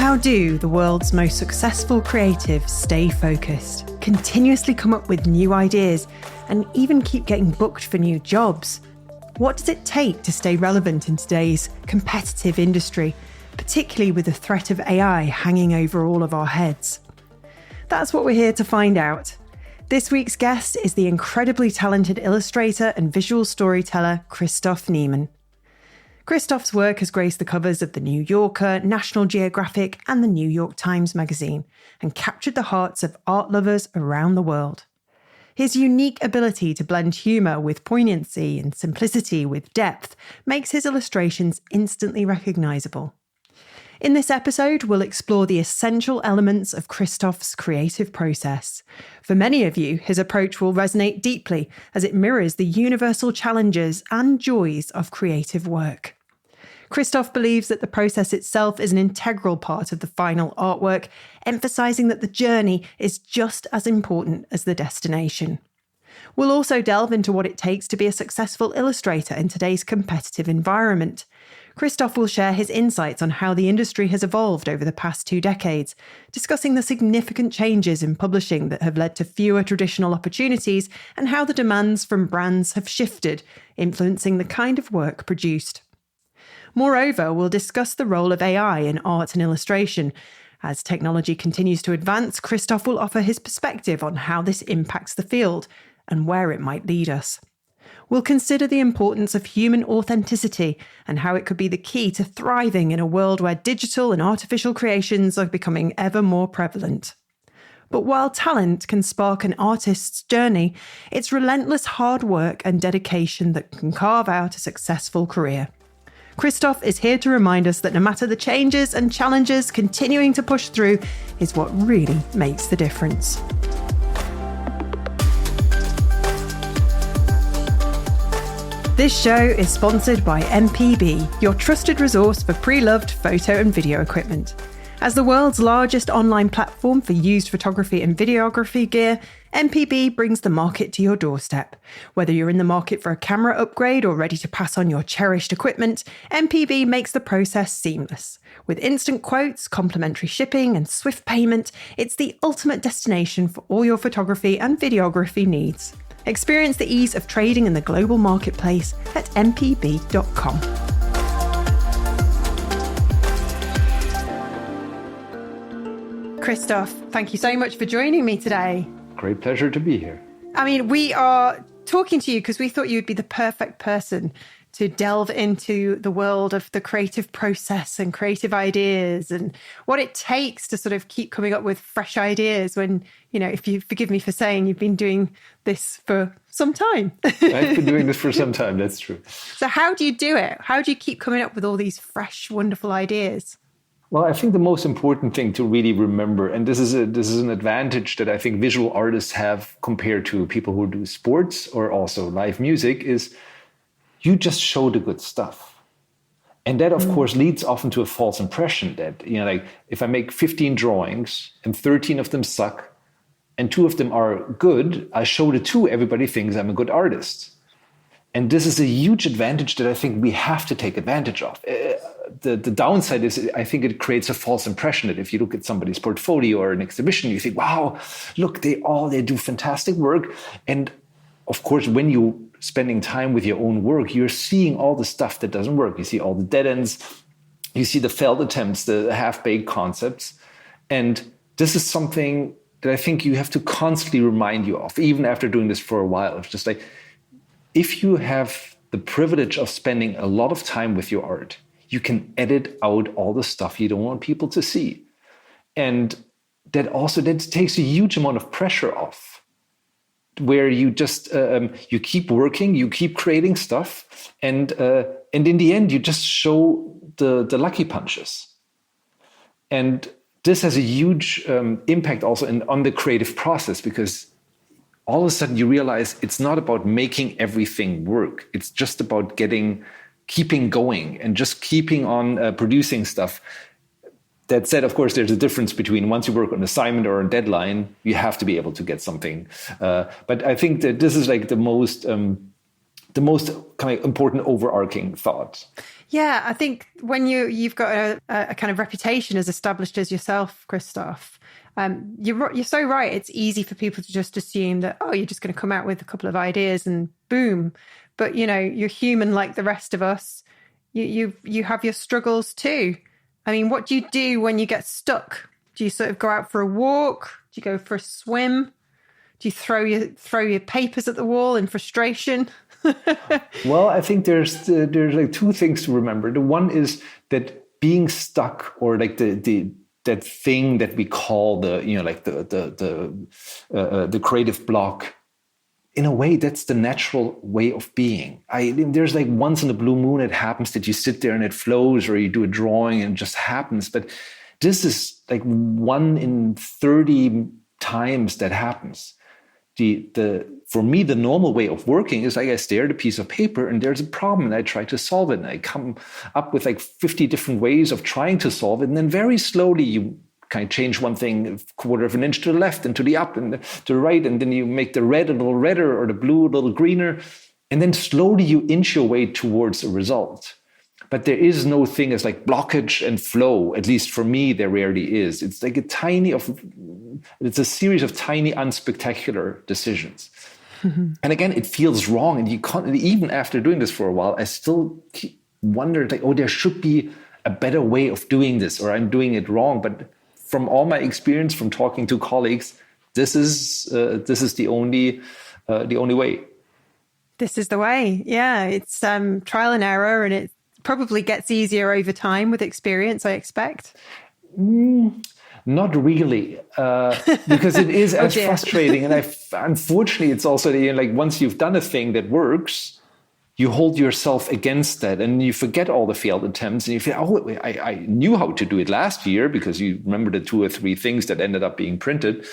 How do the world's most successful creatives stay focused, continuously come up with new ideas, and even keep getting booked for new jobs? What does it take to stay relevant in today's competitive industry, particularly with the threat of AI hanging over all of our heads? That's what we're here to find out. This week's guest is the incredibly talented illustrator and visual storyteller Christoph Niemann. Christoph's work has graced the covers of The New Yorker, National Geographic, and the New York Times magazine, and captured the hearts of art lovers around the world. His unique ability to blend humour with poignancy and simplicity with depth makes his illustrations instantly recognisable. In this episode, we'll explore the essential elements of Christoph's creative process. For many of you, his approach will resonate deeply as it mirrors the universal challenges and joys of creative work. Christoph believes that the process itself is an integral part of the final artwork, emphasising that the journey is just as important as the destination. We'll also delve into what it takes to be a successful illustrator in today's competitive environment. Christoph will share his insights on how the industry has evolved over the past 2 decades, discussing the significant changes in publishing that have led to fewer traditional opportunities and how the demands from brands have shifted, influencing the kind of work produced. Moreover, we'll discuss the role of AI in art and illustration. As technology continues to advance, Christoph will offer his perspective on how this impacts the field and where it might lead us. We'll consider the importance of human authenticity and how it could be the key to thriving in a world where digital and artificial creations are becoming ever more prevalent. But while talent can spark an artist's journey, it's relentless hard work and dedication that can carve out a successful career. Christoph is here to remind us that no matter the changes and challenges, continuing to push through is what really makes the difference. This show is sponsored by MPB, your trusted resource for pre-loved photo and video equipment. As the world's largest online platform for used photography and videography gear, MPB brings the market to your doorstep. Whether you're in the market for a camera upgrade or ready to pass on your cherished equipment, MPB makes the process seamless. With instant quotes, complimentary shipping, and swift payment, it's the ultimate destination for all your photography and videography needs. Experience the ease of trading in the global marketplace at mpb.com. Christoph, thank you so much for joining me today. Great pleasure to be here. I mean, we are talking to you because we thought you would be the perfect person to delve into the world of the creative process and creative ideas and what it takes to sort of keep coming up with fresh ideas when, you know, if you forgive me for saying you've been doing this for some time. I've been doing this for some time, that's true. So how do you do it? How do you keep coming up with all these fresh, wonderful ideas? Well, I think the most important thing to really remember, and this is an advantage that I think visual artists have compared to people who do sports or also live music, is you just show the good stuff. And that, of course, leads often to a false impression that, you know, like if I make 15 drawings and 13 of them suck and 2 of them are good, I show the 2, everybody thinks I'm a good artist. And this is a huge advantage that I think we have to take advantage of. The downside is I think it creates a false impression that if you look at somebody's portfolio or an exhibition, you think, wow, look, they do fantastic work. And of course, when you're spending time with your own work, you're seeing all the stuff that doesn't work. You see all the dead ends, you see the failed attempts, the half-baked concepts. And this is something that I think you have to constantly remind you of, even after doing this for a while. It's just like, if you have the privilege of spending a lot of time with your art, you can edit out all the stuff you don't want people to see. And that takes a huge amount of pressure off, where you just, you keep working, you keep creating stuff, and in the end, you just show the lucky punches. And this has a huge impact also on the creative process, because all of a sudden you realize it's not about making everything work. It's just about keeping going and just keeping on producing stuff. That said, of course, there's a difference between once you work on an assignment or a deadline, you have to be able to get something. But I think that this is like the most the most kind of important overarching thought. Yeah, I think when you've got a kind of reputation as established as yourself, Christoph, you're so right. It's easy for people to just assume that, oh, you're just going to come out with a couple of ideas and boom. But, you're human like the rest of us. You have your struggles too. I mean, what do you do when you get stuck? Do you sort of go out for a walk? Do you go for a swim? Do you throw your papers at the wall in frustration? Well, I think there's like two things to remember. The one is that being stuck, or like that thing that we call the creative block, in a way, that's the natural way of being. There's like once in a blue moon it happens that you sit there and it flows, or you do a drawing and it just happens. But this is like 1 in 30 times that happens. For me, the normal way of working is like I stare at a piece of paper and there's a problem and I try to solve it. And I come up with like 50 different ways of trying to solve it. And then very slowly you kind of change one thing a quarter of an inch to the left and to the up and to the right. And then you make the red a little redder or the blue a little greener. And then slowly you inch your way towards a result. But there is no thing as like blockage and flow. At least for me, there rarely is. It's like it's a series of tiny, unspectacular decisions. Mm-hmm. And again, it feels wrong. And you can't, even after doing this for a while, I still wondered like, oh, there should be a better way of doing this, or I'm doing it wrong. But from all my experience, from talking to colleagues, this is the only way. This is the way. Yeah, it's trial and error, and it probably gets easier over time with experience, I expect. Not really, because it is as frustrating. And unfortunately, it's also like once you've done a thing that works, you hold yourself against that and you forget all the failed attempts and you feel, oh, I knew how to do it last year, because you remember the 2 or 3 things that ended up being printed.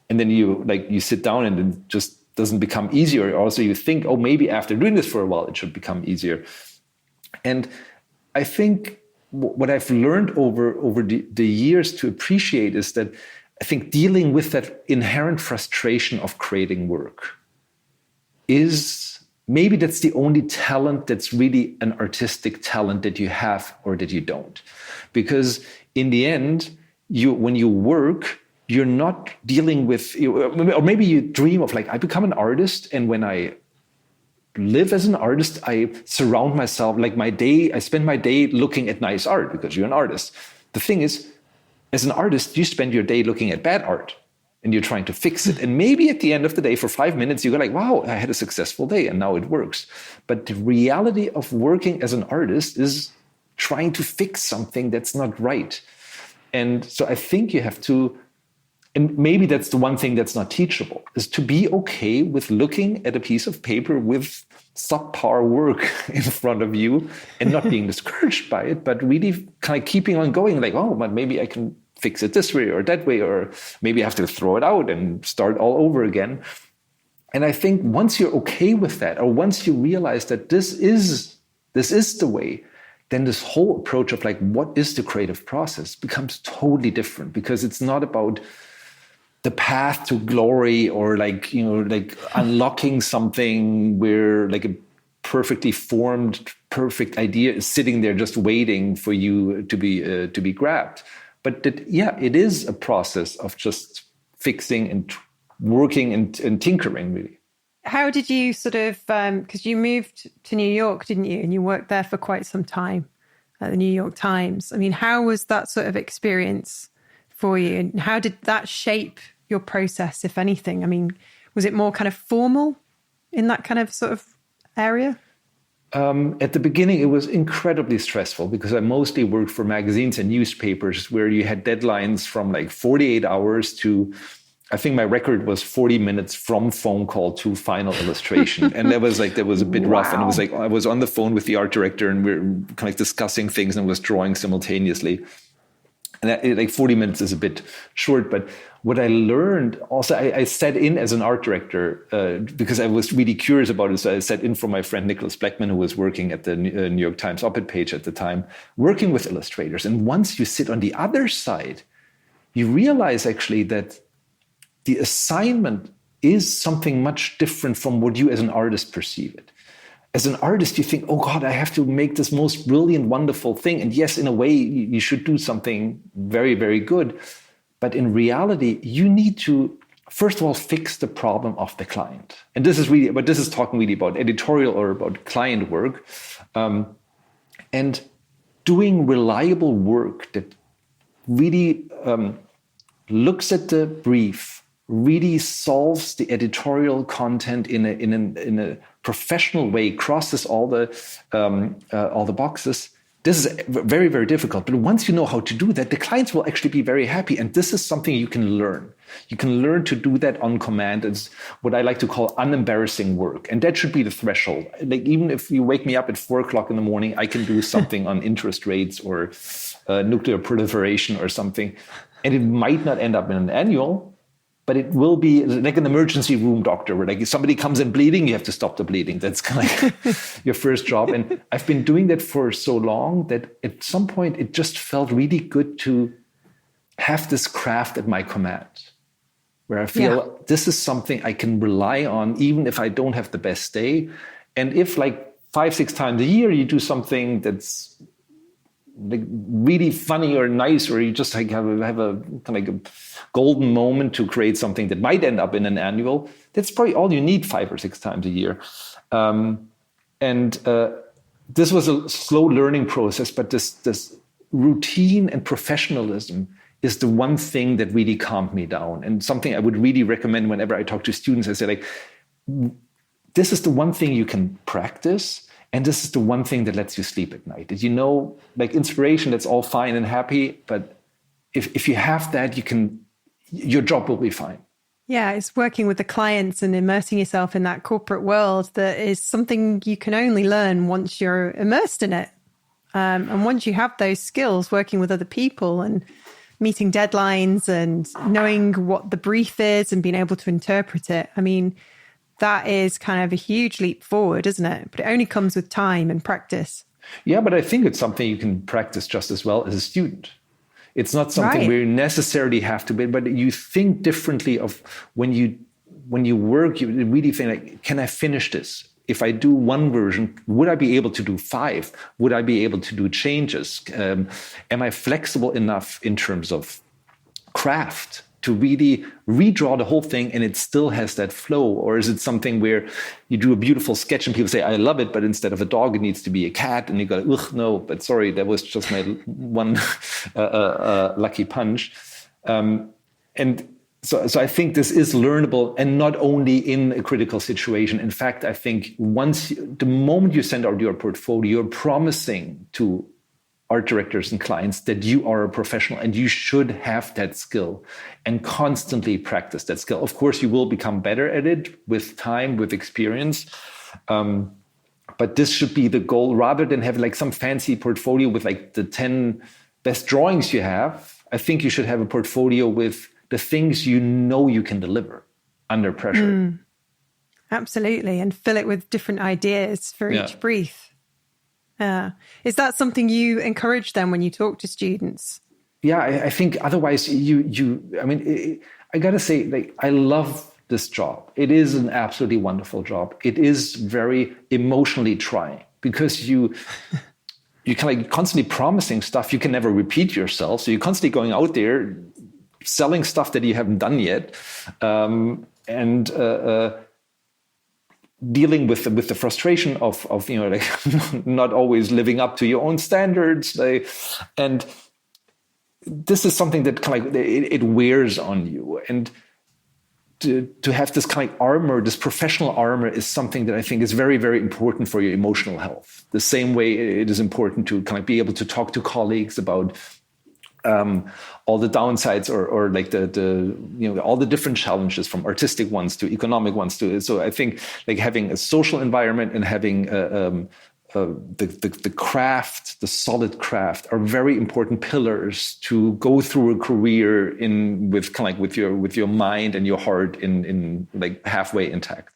And then you sit down and it just doesn't become easier. Also, you think, oh, maybe after doing this for a while, it should become easier. And I think what I've learned over the years to appreciate is that I think dealing with that inherent frustration of creating work is maybe that's the only talent that's really an artistic talent that you have or that you don't. Because in the end, when you work, you're not dealing with, or maybe you dream of like, I become an artist, and when I live as an artist, I surround myself, like I spend my day looking at nice art because you're an artist. The thing is, as an artist, you spend your day looking at bad art and you're trying to fix it. And maybe at the end of the day, for 5 minutes, you go like, wow, I had a successful day and now it works. But the reality of working as an artist is trying to fix something that's not right. And so I think you have to, and maybe that's the one thing that's not teachable, is to be okay with looking at a piece of paper with subpar work in front of you and not being discouraged by it, but really kind of keeping on going like, oh, but maybe I can fix it this way or that way, or maybe I have to throw it out and start all over again. And I think once you're okay with that, or once you realize that this is the way, then this whole approach of like, what is the creative process becomes totally different, because it's not about the path to glory or like unlocking something where like a perfectly formed, perfect idea is sitting there just waiting for you to be grabbed. But it is a process of just fixing and working and tinkering, really. How did you sort of, because you moved to New York, didn't you? And you worked there for quite some time at the New York Times. I mean, how was that sort of experience for you? And how did that shape your process, if anything? I mean, was it more kind of formal in that kind of sort of area? At the beginning, it was incredibly stressful because I mostly worked for magazines and newspapers where you had deadlines from like 48 hours to, I think my record was 40 minutes from phone call to final illustration. And that was a bit rough. And it was like, I was on the phone with the art director and we were kind of discussing things and was drawing simultaneously. And like 40 minutes is a bit short, but what I learned also, I sat in as an art director because I was really curious about it. So I sat in for my friend Nicholas Blackman, who was working at the New York Times op-ed page at the time, working with illustrators. And once you sit on the other side, you realize actually that the assignment is something much different from what you as an artist perceive it. as an artist, you think, oh God, I have to make this most brilliant, wonderful thing. And yes, in a way, you should do something very, very good. But in reality, you need to, first of all, fix the problem of the client. And this is talking really about editorial or about client work. And doing reliable work that really looks at the brief, really solves the editorial content in a professional way, crosses all the boxes. This is very, very difficult. But once you know how to do that, the clients will actually be very happy. And this is something you can learn. You can learn to do that on command. It's what I like to call unembarrassing work. And that should be the threshold. Like, even if you wake me up at 4:00 in the morning, I can do something on interest rates or nuclear proliferation or something. And it might not end up in an annual, but it will be like an emergency room doctor where, like, if somebody comes in bleeding, you have to stop the bleeding. That's kind of like your first job. And I've been doing that for so long that at some point it just felt really good to have this craft at my command, where I feel this is something I can rely on, even if I don't have the best day. And if, like, 5-6 times a year you do something that's like really funny or nice, or you just like have a kind of like a golden moment to create something that might end up in an annual, that's probably all you need 5 or 6 times a year. This was a slow learning process, but this routine and professionalism is the one thing that really calmed me down, and something I would really recommend whenever I talk to students. I say, like, this is the one thing you can practice. And this is the one thing that lets you sleep at night. That, like inspiration, that's all fine and happy. But if you have that, your job will be fine. Yeah, it's working with the clients and immersing yourself in that corporate world that is something you can only learn once you're immersed in it. And once you have those skills, working with other people and meeting deadlines and knowing what the brief is and being able to interpret it. I mean, that is kind of a huge leap forward, isn't it? But it only comes with time and practice. Yeah, but I think it's something you can practice just as well as a student. It's not something where you necessarily have to be, but you think differently of when you work, you really think, like, can I finish this? If I do one version, would I be able to do 5? Would I be able to do changes? Am I flexible enough in terms of craft to really redraw the whole thing and it still has that flow? Or is it something where you do a beautiful sketch and people say, I love it, but instead of a dog, it needs to be a cat. And you go, ugh, no, but sorry, that was just my one lucky punch. So I think this is learnable, and not only in a critical situation. In fact, I think the moment you send out your portfolio, you're promising to art directors and clients that you are a professional and you should have that skill and constantly practice that skill. Of course, you will become better at it with time, with experience. But this should be the goal, rather than have like some fancy portfolio with like the 10 best drawings you have. I think you should have a portfolio with the things you know you can deliver under pressure. Absolutely. And fill it with different ideas for each brief. Is that something you encourage them when you talk to students? Yeah, I think otherwise I got to say, like, I love this job. It is an absolutely wonderful job. It is very emotionally trying because you kind of constantly promising stuff. You can never repeat yourself. So you're constantly going out there selling stuff that you haven't done yet. Dealing with the frustration of like not always living up to your own standards, and this is something that kind of like it wears on you. And to have this kind of armor, this professional armor, is something that I think is very, very important for your emotional health. The same way it is important to kind of be able to talk to colleagues about all the downsides or like the all the different challenges, from artistic ones to economic ones to. So I think like having a social environment and having the craft, the solid craft, are very important pillars to go through a career with kind of like with your mind and your heart in like halfway intact.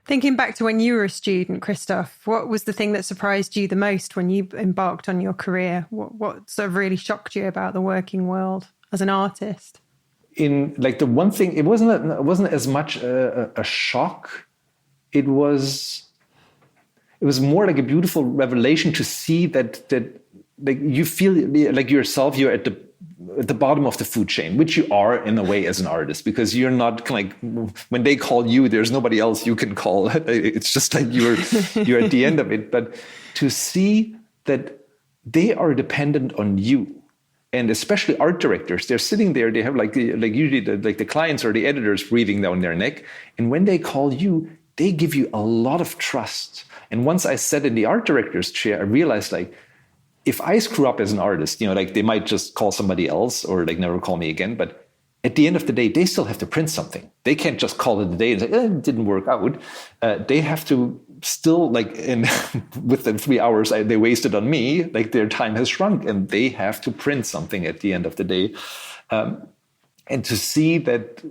Thinking back to when you were a student, Christoph, what was the thing that surprised you the most when you embarked on your career? What sort of really shocked you about the working world as an artist? In like the one thing, it wasn't as much a shock. It was it was more like a beautiful revelation to see that like you feel like yourself, you're at the bottom of the food chain, which you are in a way as an artist, because you're not like, when they call you, there's nobody else you can call. It's just like you're at the end of it. But to see that they are dependent on you, and especially art directors, they're sitting there, they have like usually the clients or the editors breathing down their neck. And when they call you, they give you a lot of trust. And once I sat in the art director's chair, I realized, like, if I screw up as an artist, like they might just call somebody else or like never call me again. But at the end of the day, they still have to print something. They can't just call it a day and say, it didn't work out. They have to still, like, within 3 hours they wasted on me, like their time has shrunk and they have to print something at the end of the day. And to see that,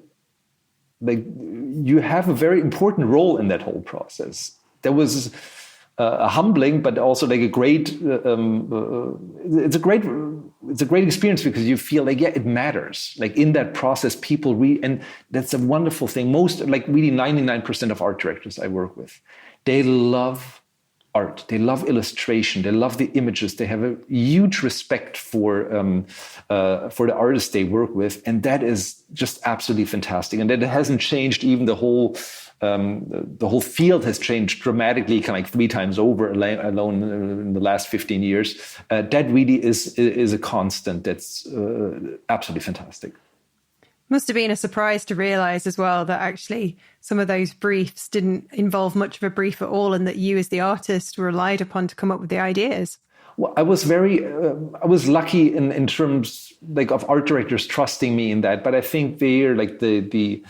like, you have a very important role in that whole process. That was a humbling, but also like a great. It's a great experience, because you feel like, yeah, it matters. Like in that process, people and that's a wonderful thing. Most, like really 99% of art directors I work with, they love art. They love illustration. They love the images. They have a huge respect for the artists they work with, and that is just absolutely fantastic. And that hasn't changed. Even the whole field has changed dramatically, kind of like 3 times over alone in the last 15 years. That really is a constant that's absolutely fantastic. Must have been a surprise to realize as well that actually some of those briefs didn't involve much of a brief at all, and that you as the artist were relied upon to come up with the ideas. Well, I was lucky in terms like of art directors trusting me in that, but I think they're like the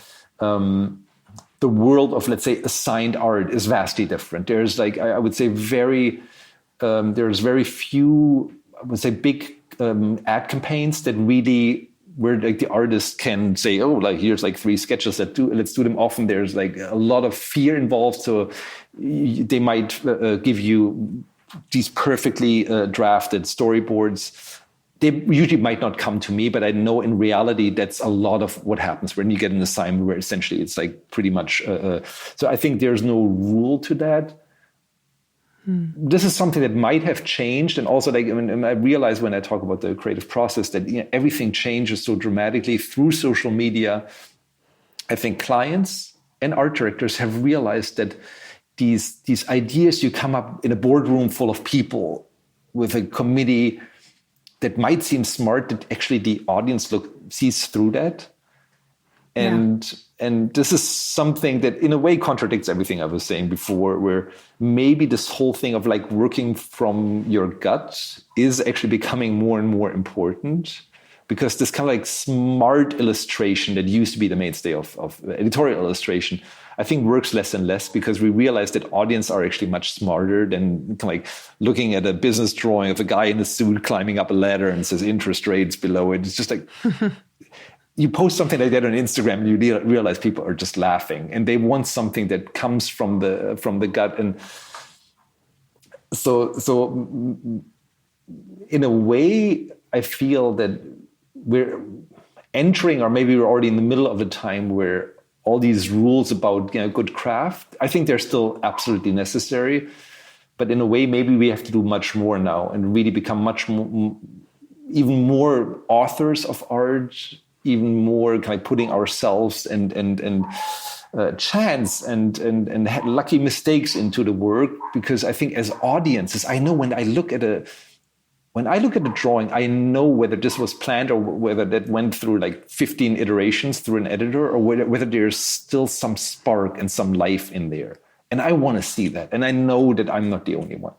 world of, let's say, assigned art is vastly different. There's like, I would say there's very few, I would say, big ad campaigns that really, where like the artist can say, oh, like here's like 3 sketches let's do them. Often there's like a lot of fear involved. So they might give you these perfectly drafted storyboards. They usually might not come to me, but I know in reality that's a lot of what happens when you get an assignment where essentially it's like pretty much. So I think there's no rule to that. This is something that might have changed. And also, like, I realize when I talk about the creative process that everything changes so dramatically through social media. I think clients and art directors have realized that these ideas you come up in a boardroom full of people with a committee that might seem smart, that actually the audience sees through that. And this is something that in a way contradicts everything I was saying before, where maybe this whole thing of like working from your gut is actually becoming more and more important, because this kind of like smart illustration that used to be the mainstay of editorial illustration, I think works less and less, because we realize that audience are actually much smarter than kind of like looking at a business drawing of a guy in a suit climbing up a ladder and says interest rates below it. It's just like... You post something like that on Instagram, and you realize people are just laughing, and they want something that comes from the gut. And so in a way, I feel that we're entering, or maybe we're already in the middle of a time where all these rules about good craft, I think they're still absolutely necessary. But in a way, maybe we have to do much more now and really become much more, even more authors of art, even more kind of putting ourselves and chance and lucky mistakes into the work. Because I think as audiences, I know when I look at a drawing, I know whether this was planned or whether that went through like 15 iterations through an editor, or whether there's still some spark and some life in there. And I want to see that. And I know that I'm not the only one.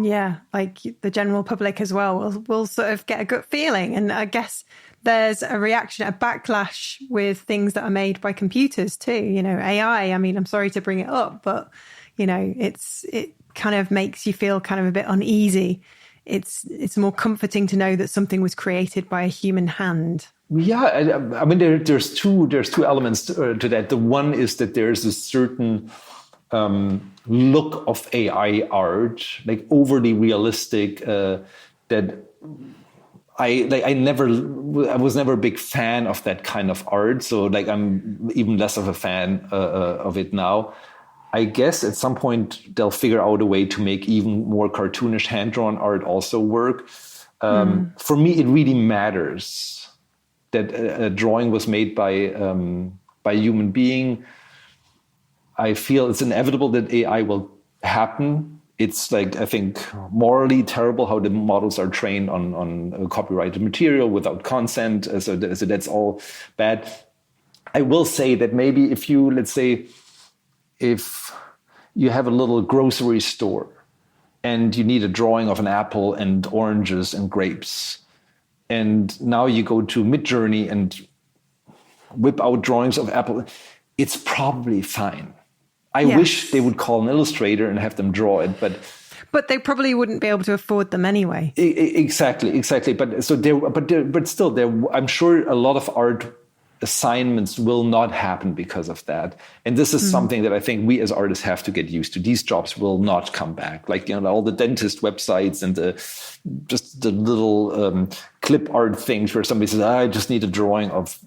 Yeah, like the general public as well will sort of get a gut feeling. And I guess there's a reaction, a backlash with things that are made by computers too. AI, I mean, I'm sorry to bring it up, but, it kind of makes you feel kind of a bit uneasy. It's more comforting to know that something was created by a human hand. Yeah, I mean, there's two elements to that. The one is that there's a certain look of AI art, like overly realistic, that I was never a big fan of that kind of art. So like I'm even less of a fan of it now. I guess at some point they'll figure out a way to make even more cartoonish hand-drawn art also work. For me, it really matters that a drawing was made by a human being. I feel it's inevitable that AI will happen. It's like, I think, morally terrible how the models are trained on copyrighted material without consent. So that's all bad. I will say that maybe if you, let's say, if you have a little grocery store and you need a drawing of an apple and oranges and grapes, and now you go to Midjourney and whip out drawings of apple, it's probably fine. I wish they would call an illustrator and have them draw it, but they probably wouldn't be able to afford them anyway. Exactly. But still, I'm sure a lot of art assignments will not happen because of that. And this is something that I think we as artists have to get used to. These jobs will not come back. Like, all the dentist websites and just the little clip art things where somebody says, I just need a drawing of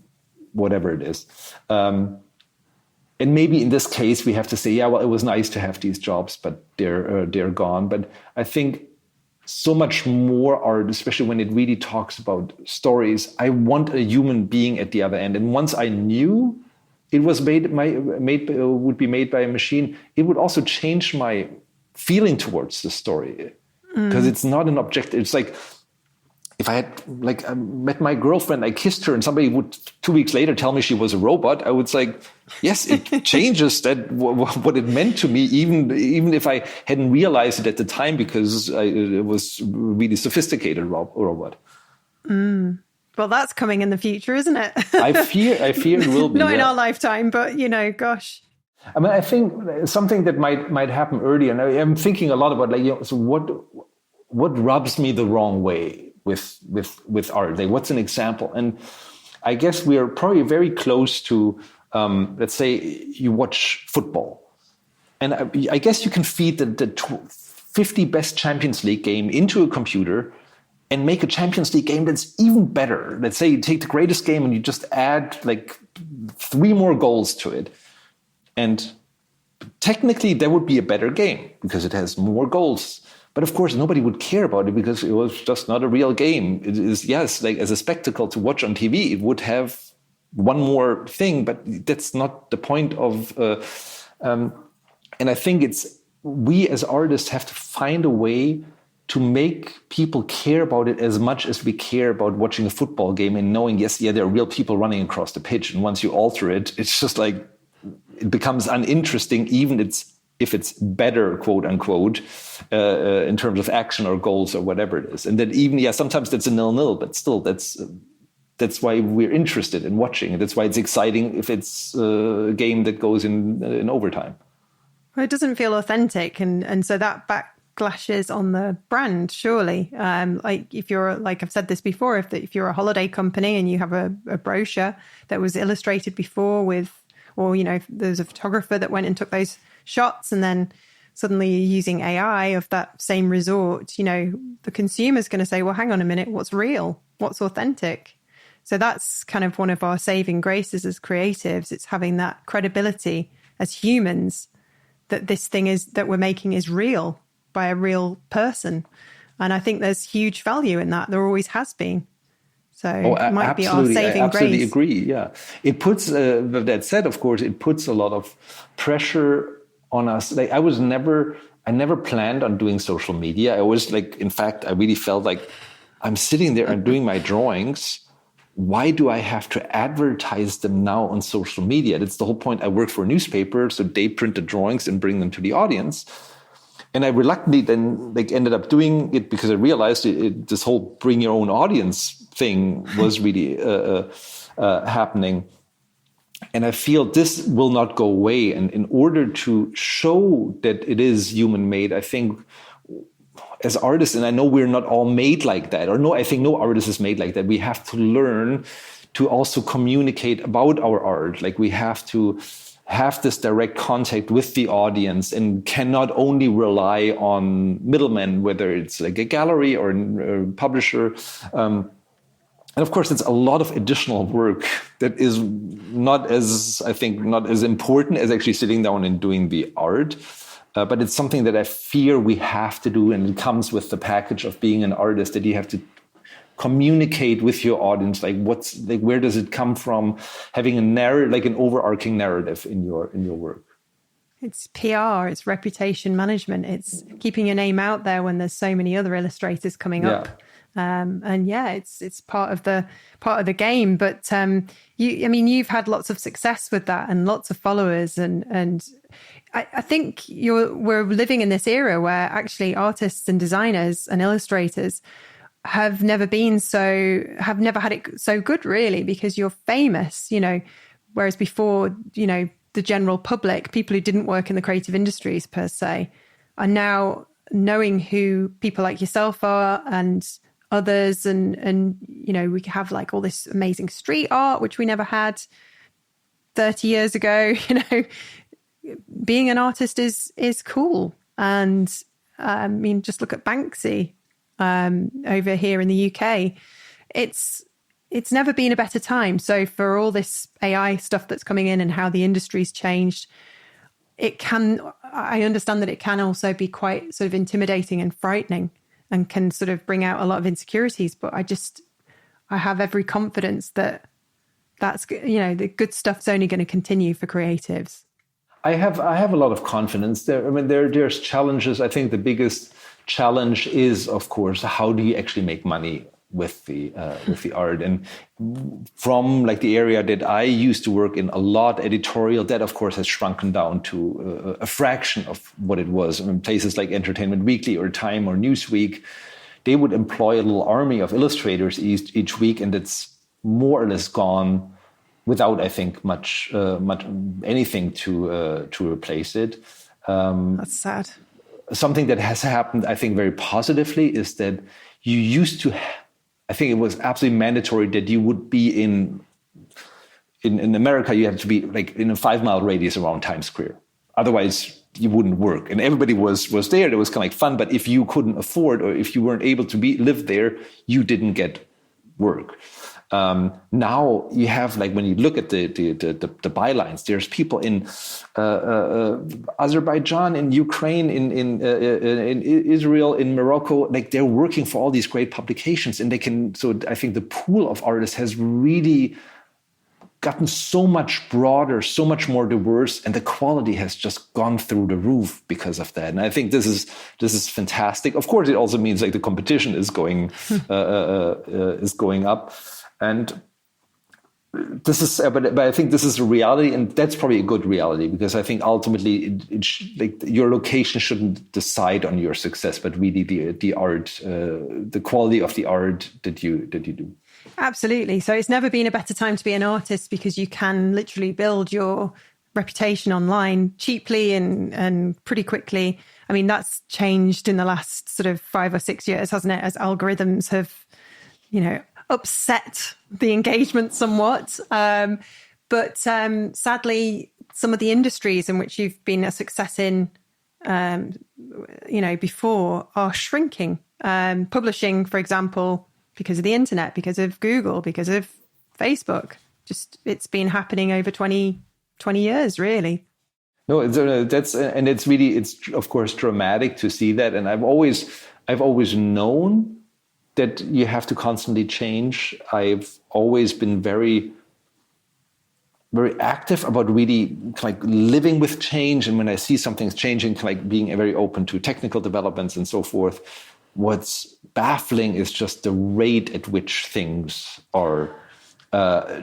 whatever it is. And maybe in this case, we have to say, yeah, well, it was nice to have these jobs, but they're gone. But I think so much more art, especially when it really talks about stories, I want a human being at the other end. And once I knew it was would be made by a machine, it would also change my feeling towards the story, because it's not an objective. It's like, if I had I met my girlfriend, I kissed her, and somebody would 2 weeks later tell me she was a robot, I would say, yes, it changes that what it meant to me, even if I hadn't realized it at the time, because it was really sophisticated robot. Well, that's coming in the future, isn't it? I fear it will be. Not in our lifetime, but gosh. I mean, I think something that might happen early, and I'm thinking a lot about so what rubs me the wrong way with art? Like, what's an example? And I guess we are probably very close to, let's say you watch football, and I guess you can feed the 50 best Champions League game into a computer and make a Champions League game that's even better. Let's say you take the greatest game and you just add like 3 more goals to it. And technically that would be a better game because it has more goals. But of course, nobody would care about it because it was just not a real game. It is, yes, like as a spectacle to watch on TV, it would have one more thing, but that's not the point of. And I think we as artists have to find a way to make people care about it as much as we care about watching a football game and knowing, yes, there are real people running across the pitch. And once you alter it, it's just like, it becomes uninteresting, even if it's better, quote unquote, in terms of action or goals or whatever it is. And then even, sometimes that's a 0-0, but still that's why we're interested in watching. And that's why it's exciting if it's a game that goes in overtime. Well, it doesn't feel authentic. And so that backlashes on the brand, surely. Like if you're, like I've said this before, if you're a holiday company and you have a brochure that was illustrated before or if there's a photographer that went and took those shots and then suddenly you're using AI of that same resort, the consumer's going to say, well, hang on a minute, what's real? What's authentic? So that's kind of one of our saving graces as creatives. It's having that credibility as humans that this thing that we're making is real by a real person. And I think there's huge value in that. There always has been. So it might be our saving I grace. absolutely agree. Yeah. It puts, that said, of course, it puts a lot of pressure on us. Like I never planned on doing social media. I was like, in fact, I really felt like I'm sitting there and doing my drawings. Why do I have to advertise them now on social media? That's the whole point. I work for a newspaper, so they print the drawings and bring them to the audience. And I reluctantly then ended up doing it because I realized this whole bring your own audience thing was really happening. And I feel this will not go away. And in order to show that it is human made, I think as artists, and I know we're not all made like that, I think no artist is made like that. We have to learn to also communicate about our art. Like we have to have this direct contact with the audience and cannot only rely on middlemen, whether it's like a gallery or a publisher. And of course, it's a lot of additional work that is not as important as actually sitting down and doing the art. But it's something that I fear we have to do. And it comes with the package of being an artist, that you have to communicate with your audience. Where does it come from? Having a narrative, like an overarching narrative in your work. It's PR, it's reputation management, it's keeping your name out there when there's so many other illustrators coming up. It's part of the game. But you've had lots of success with that and lots of followers, and I think we're living in this era where actually artists and designers and illustrators have never had it so good, really, because you're famous, whereas before, the general public, people who didn't work in the creative industries per se, are now knowing who people like yourself are and others. And we have like all this amazing street art, which we never had 30 years ago. Being an artist is cool. And just look at Banksy over here in the UK. It's never been a better time. So for all this AI stuff that's coming in and how the industry's changed, I understand that it can also be quite sort of intimidating and frightening and can sort of bring out a lot of insecurities. But I have every confidence that's the good stuff's only going to continue for creatives. I have a lot of confidence there. I mean, there's challenges. I think the biggest challenge is, of course, how do you actually make money with the art? And from like the area that I used to work in a lot, editorial, that of course has shrunken down to a fraction of what it was. I mean, places like Entertainment Weekly or Time or Newsweek, they would employ a little army of illustrators each week, and it's more or less gone without, I think, much anything to replace it. That's sad. Something that has happened, I think, very positively is that you used to, I think it was absolutely mandatory that you would be in America, you had to be like in a 5-mile radius around Times Square. Otherwise, you wouldn't work. And everybody was there. It was kind of like fun. But if you couldn't afford, or if you weren't able to live there, you didn't get work. Now you have, like, when you look at the bylines, there's people in Azerbaijan, in Ukraine, in Israel, in Morocco, like they're working for all these great publications, and they can. So I think the pool of artists has really gotten so much broader, so much more diverse, and the quality has just gone through the roof because of that. And I think this is fantastic. Of course, it also means like the competition is going up. And this is, but I think this is a reality, and that's probably a good reality, because I think ultimately, like your location shouldn't decide on your success, but really the art, the quality of the art that you do. Absolutely. So it's never been a better time to be an artist, because you can literally build your reputation online cheaply and pretty quickly. I mean, that's changed in the last sort of 5 or 6 years, hasn't it? As algorithms have, upset the engagement somewhat. But sadly, some of the industries in which you've been a success in, before, are shrinking. Publishing, for example, because of the internet, because of Google, because of Facebook. Just, it's been happening over 20 years, really. No, it's of course dramatic to see that. And I've always known that you have to constantly change. I've always been very, very active about really like living with change. And when I see something's changing, like being very open to technical developments and so forth. What's baffling is just the rate at which things are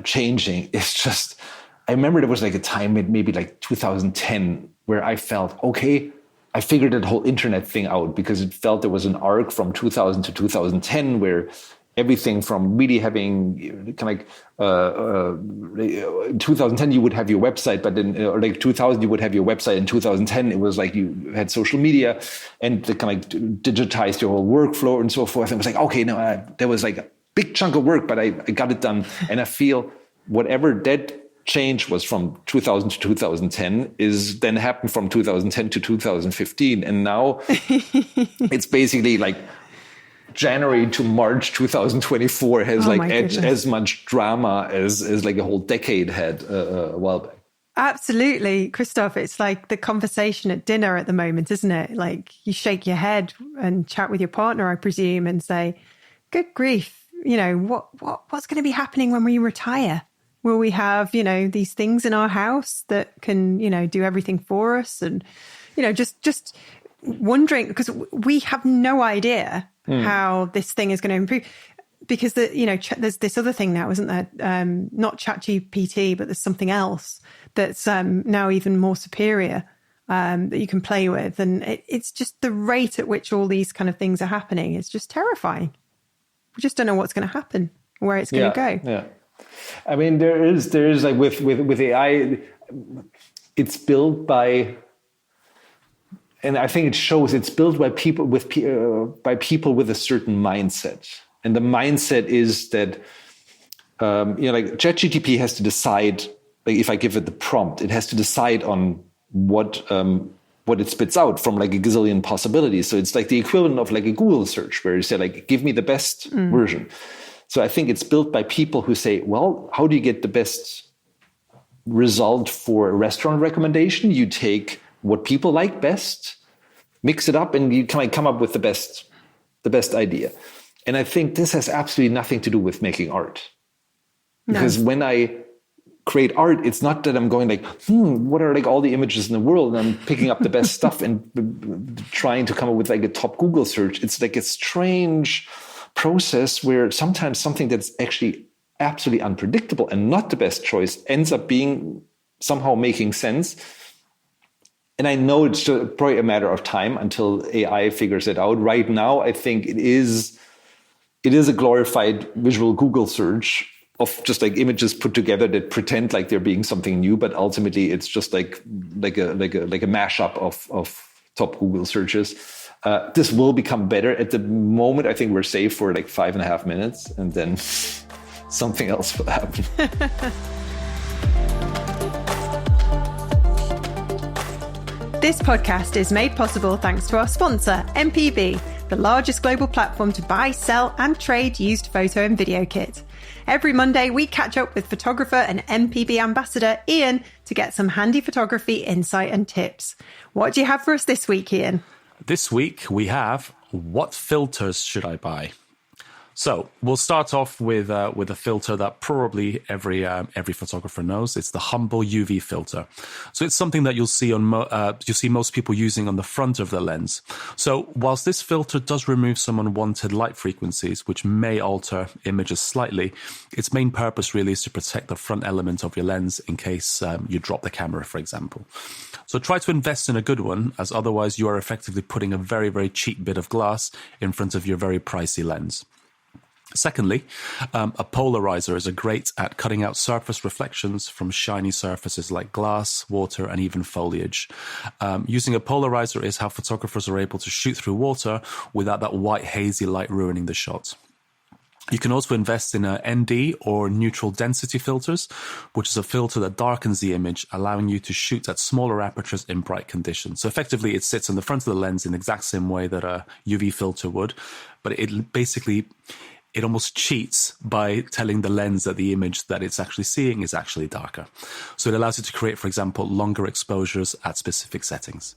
changing. It's just, I remember there was like a time, maybe like 2010, where I felt, okay, I figured that whole internet thing out, because it felt there was an arc from 2000 to 2010 where everything from really having kind of in 2010 you would have your website, but in like 2000 you would have your website. In 2010 it was like you had social media and they kind of digitized your whole workflow and so forth. And it was like, okay, no, there was like a big chunk of work, but I got it done. And I feel whatever that change was from 2000 to 2010 is then happened from 2010 to 2015. And now it's basically like January to March 2024 has goodness. as much drama as like a whole decade had a while back. Absolutely, Christoph. It's like the conversation at dinner at the moment, isn't it? Like you shake your head and chat with your partner, I presume, and say, "Good grief, what's going to be happening when we retire? Will we have, these things in our house that can, do everything for us?" And, just wondering, because we have no idea how this thing is going to improve. Because there's this other thing now, isn't there? Not ChatGPT, but there's something else that's now even more superior that you can play with, and it's just the rate at which all these kind of things are happening. It's just terrifying. We just don't know what's going to happen, where it's going to go. Yeah, I mean, there is like with AI, it's built by. And I think it shows it's built by people with a certain mindset. And the mindset is that, like ChatGPT has to decide, like if I give it the prompt, it has to decide on what it spits out from like a gazillion possibilities. So it's like the equivalent of like a Google search where you say like, give me the best version. So I think it's built by people who say, well, how do you get the best result for a restaurant recommendation? You take what people like best, mix it up, and you kind of come up with the best idea. And I think this has absolutely nothing to do with making art. Because when I create art, it's not that I'm going like, what are like all the images in the world? And I'm picking up the best stuff and trying to come up with like a top Google search. It's like a strange process where sometimes something that's actually absolutely unpredictable and not the best choice ends up being somehow making sense. And I know it's probably a matter of time until AI figures it out. Right now, I think it is a glorified visual Google search of just like images put together that pretend like they're being something new, but ultimately it's just like a mashup of top Google searches. This will become better. At the moment, I think we're safe for like 5.5 minutes, and then something else will happen. This podcast is made possible thanks to our sponsor, MPB, the largest global platform to buy, sell, and trade used photo and video kit. Every Monday, we catch up with photographer and MPB ambassador Ian to get some handy photography insight and tips. What do you have for us this week, Ian? This week, we have what filters should I buy? So we'll start off with a filter that probably every photographer knows. It's the humble UV filter. So it's something that you'll see most people using on the front of the lens. So whilst this filter does remove some unwanted light frequencies, which may alter images slightly, its main purpose really is to protect the front element of your lens in case you drop the camera, for example. So try to invest in a good one, as otherwise you are effectively putting a very, very cheap bit of glass in front of your very pricey lens. Secondly, a polarizer is great at cutting out surface reflections from shiny surfaces like glass, water, and even foliage. Using a polarizer is how photographers are able to shoot through water without that white hazy light ruining the shot. You can also invest in ND or neutral density filters, which is a filter that darkens the image, allowing you to shoot at smaller apertures in bright conditions. So effectively, it sits on the front of the lens in the exact same way that a UV filter would, but it almost cheats by telling the lens that the image that it's actually seeing is actually darker. So it allows you to create, for example, longer exposures at specific settings.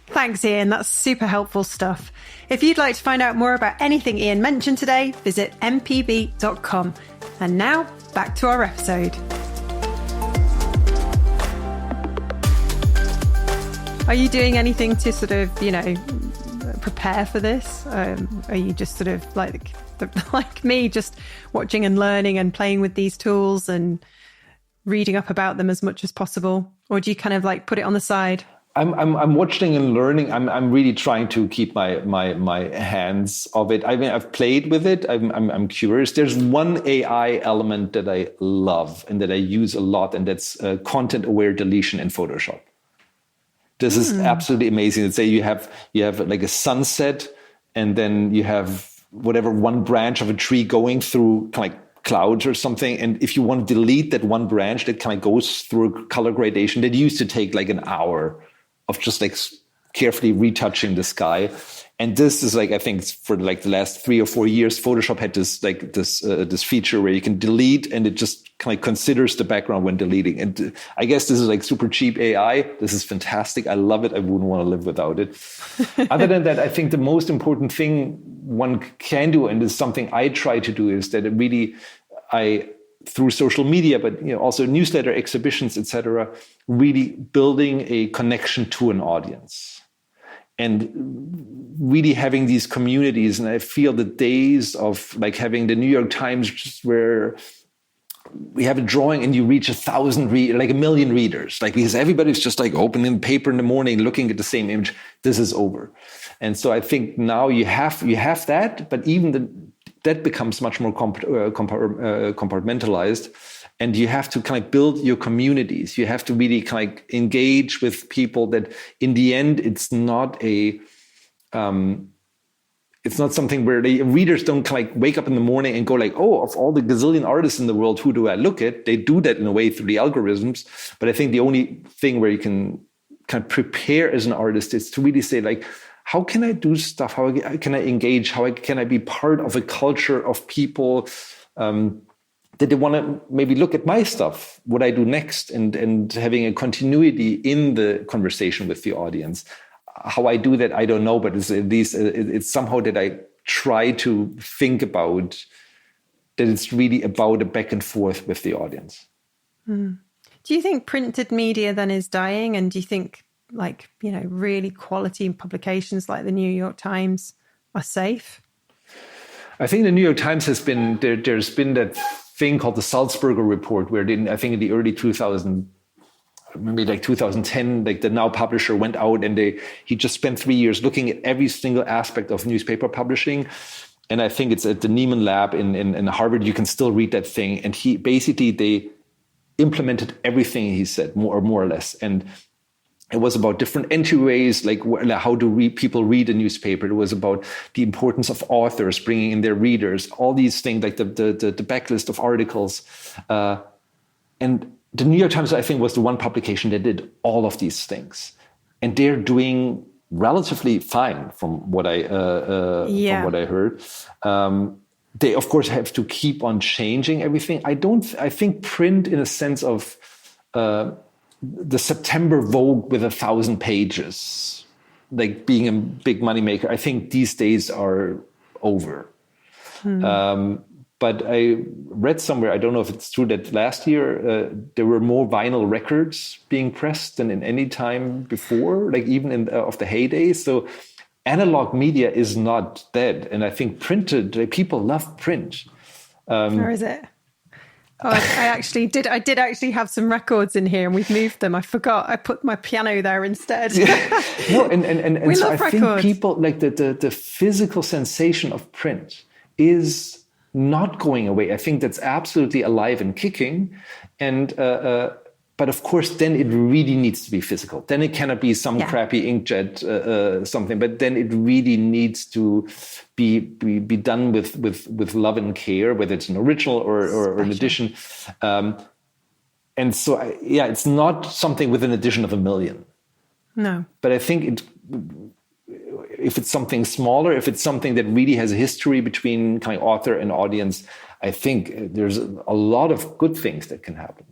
Thanks, Ian. That's super helpful stuff. If you'd like to find out more about anything Ian mentioned today, visit mpb.com. And now, back to our episode. Are you doing anything to sort of, prepare for this? Are you just sort of like me, just watching and learning and playing with these tools and reading up about them as much as possible? Or do you kind of like put it on the side? I'm watching and learning. I'm really trying to keep my hands of it. I mean, I've played with it. I'm curious. There's one AI element that I love and that I use a lot, and that's content-aware deletion in Photoshop. This is absolutely amazing. Let's say you have like a sunset, and then you have whatever one branch of a tree going through kind of like clouds or something. And if you want to delete that one branch that kind of goes through a color gradation, that used to take like an hour of just like carefully retouching the sky. And this is like, I think for like the last 3 or 4 years, Photoshop had this feature where you can delete and it just kind of considers the background when deleting. And I guess this is like super cheap AI. This is fantastic. I love it. I wouldn't want to live without it. Other than that, I think the most important thing one can do, and is something I try to do, is that through social media, but also newsletter, exhibitions, etc., really building a connection to an audience and really having these communities. And I feel the days of like having the New York Times, just where we have a drawing and you reach 1,000 like 1 million readers, like because everybody's just like opening the paper in the morning, looking at the same image. This is over. And so I think now you have that, but even that becomes much more compartmentalized, and you have to kind of build your communities. You have to really kind of engage with people that in the end, it's not something where the readers don't kind of wake up in the morning and go like, oh, of all the gazillion artists in the world, who do I look at? They do that in a way through the algorithms. But I think the only thing where you can kind of prepare as an artist is to really say like, how can I do stuff? How can I engage? Can I be part of a culture of people that they want to maybe look at my stuff, what I do next, and having a continuity in the conversation with the audience. How I do that, I don't know, but it's somehow that I try to think about that it's really about a back and forth with the audience. Mm. Do you think printed media then is dying? And do you think really quality publications like the New York Times are safe? I think the New York Times has been, there's been that thing called the Salzburger Report, where I think in the early 2000s, maybe like 2010, like the now publisher went out and he just spent 3 years looking at every single aspect of newspaper publishing. And I think it's at the Niemann lab in Harvard. You can still read that thing. And they implemented everything he said, more or less. And it was about different entryways, like how do people read a newspaper. It was about the importance of authors, bringing in their readers, all these things, like the backlist of articles. And the New York Times, I think, was the one publication that did all of these things. And they're doing relatively fine from what I heard. They, of course, have to keep on changing everything. I think print, in a sense of the September Vogue with 1,000 pages, like being a big moneymaker, I think these days are over. But I read somewhere, I don't know if it's true, that last year there were more vinyl records being pressed than in any time before, like even of the heyday. So analog media is not dead. And I think people love print. Where is it? Oh, I did actually have some records in here, and we've moved them. I forgot. I put my piano there instead. No, and we so love I records. think people like the physical sensation of print is not going away. I think that's absolutely alive and kicking. And but of course, then it really needs to be physical. Then it cannot be some crappy inkjet something. But then it really needs to be done with love and care, whether it's an original or an edition. And so, it's not something with an edition of 1 million. No. But I think if it's something smaller, if it's something that really has a history between kind of author and audience, I think there's a lot of good things that can happen.